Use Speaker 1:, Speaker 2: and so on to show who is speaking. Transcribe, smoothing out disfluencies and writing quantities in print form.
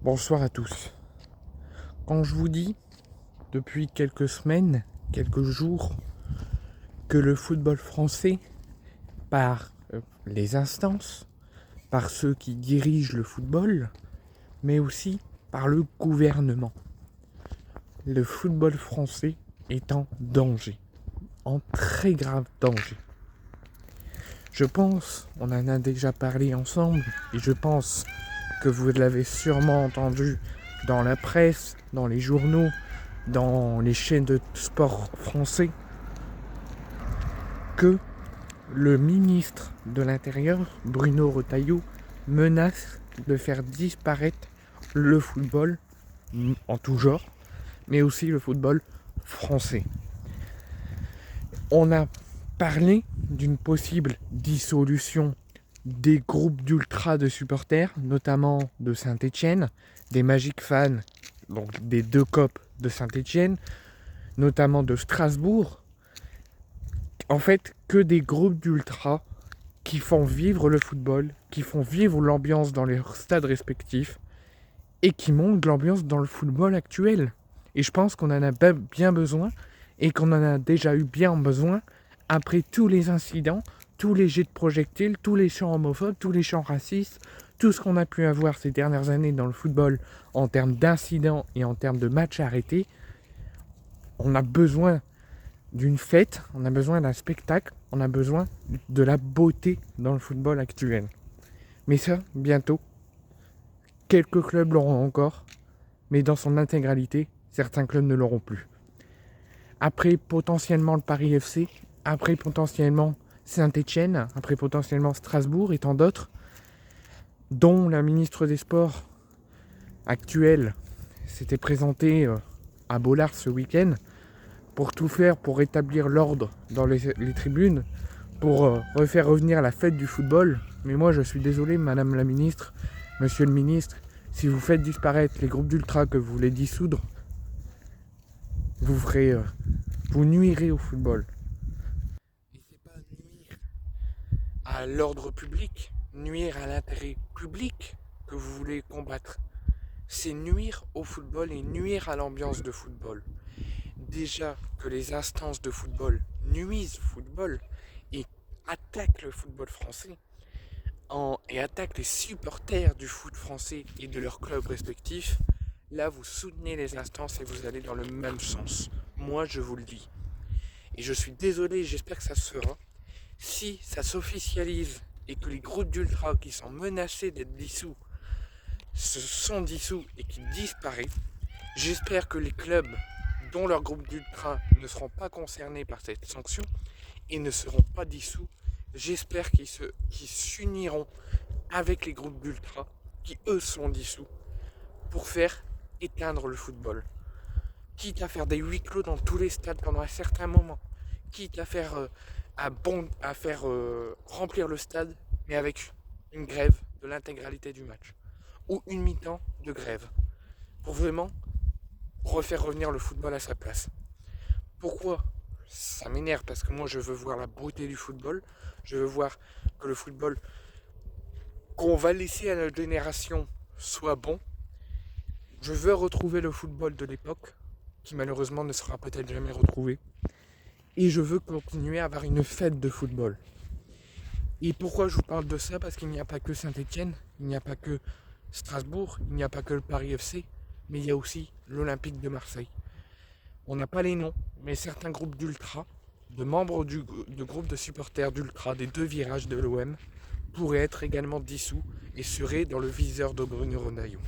Speaker 1: Bonsoir à tous. Quand je vous dis, depuis quelques semaines, quelques jours, que le football français, par les instances, par ceux qui dirigent le football, mais aussi par le gouvernement, le football français est en danger, en très grave danger. Je pense, on en a déjà parlé ensemble, et je pense que vous l'avez sûrement entendu dans la presse, dans les journaux, dans les chaînes de sport français, que le ministre de l'Intérieur, Bruno Retailleau, menace de faire disparaître le football en tout genre, mais aussi le football français. On a parlé d'une possible dissolution des groupes d'ultra de supporters, notamment de Saint-Étienne, des Magic Fans, donc des deux COP de Saint-Étienne, notamment de Strasbourg. En fait, que des groupes d'ultra qui font vivre le football, qui font vivre l'ambiance dans leurs stades respectifs et qui montent l'ambiance dans le football actuel. Et je pense qu'on en a bien besoin et qu'on en a déjà eu bien besoin après tous les incidents, tous les jets de projectiles, tous les chants homophobes, tous les chants racistes, tout ce qu'on a pu avoir ces dernières années dans le football en termes d'incidents et en termes de matchs arrêtés. On a besoin d'une fête, on a besoin d'un spectacle, on a besoin de la beauté dans le football actuel. Mais ça, bientôt, quelques clubs l'auront encore, mais dans son intégralité, certains clubs ne l'auront plus. Après potentiellement le Paris FC, après potentiellement Saint-Étienne, après potentiellement Strasbourg et tant d'autres, dont la ministre des Sports actuelle s'était présentée à Bollard ce week-end pour tout faire pour rétablir l'ordre dans les tribunes, pour refaire revenir la fête du football. Mais moi je suis désolé, madame la ministre, monsieur le ministre, si vous faites disparaître les groupes d'ultra que vous voulez dissoudre, vous nuirez au football. Et c'est pas nuire à l'ordre public, nuire à l'intérêt public que vous voulez combattre. C'est nuire au football et nuire à l'ambiance de football. Déjà que les instances de football nuisent au football et attaquent le football français et attaquent les supporters du foot français et de leurs clubs respectifs, là vous soutenez les instances et vous allez dans le même sens. Moi je vous le dis. Et je suis désolé, j'espère que ça se fera. Si ça s'officialise et que les groupes d'ultra qui sont menacés d'être dissous se sont dissous et qu'ils disparaissent, j'espère que les clubs dont leurs groupes d'ultra ne seront pas concernés par cette sanction et ne seront pas dissous, j'espère qu'ils s'uniront avec les groupes d'ultra qui eux sont dissous pour faire éteindre le football. Quitte à faire des huis clos dans tous les stades pendant un certain moment, quitte à faire, remplir le stade, mais avec une grève de l'intégralité du match, ou une mi-temps de grève, pour vraiment refaire revenir le football à sa place. Pourquoi ? Ça m'énerve parce que moi je veux voir la beauté du football, je veux voir que le football qu'on va laisser à notre génération soit bon. Je veux retrouver le football de l'époque, qui malheureusement ne sera peut-être jamais retrouvé. Et je veux continuer à avoir une fête de football. Et pourquoi je vous parle de ça ? Parce qu'il n'y a pas que Saint-Étienne, il n'y a pas que Strasbourg, il n'y a pas que le Paris FC, mais il y a aussi l'Olympique de Marseille. On n'a pas les noms, mais certains groupes d'ultra, de membres de groupes de supporters d'ultra des deux virages de l'OM, pourraient être également dissous et seraient dans le viseur de Bruno Retailleau.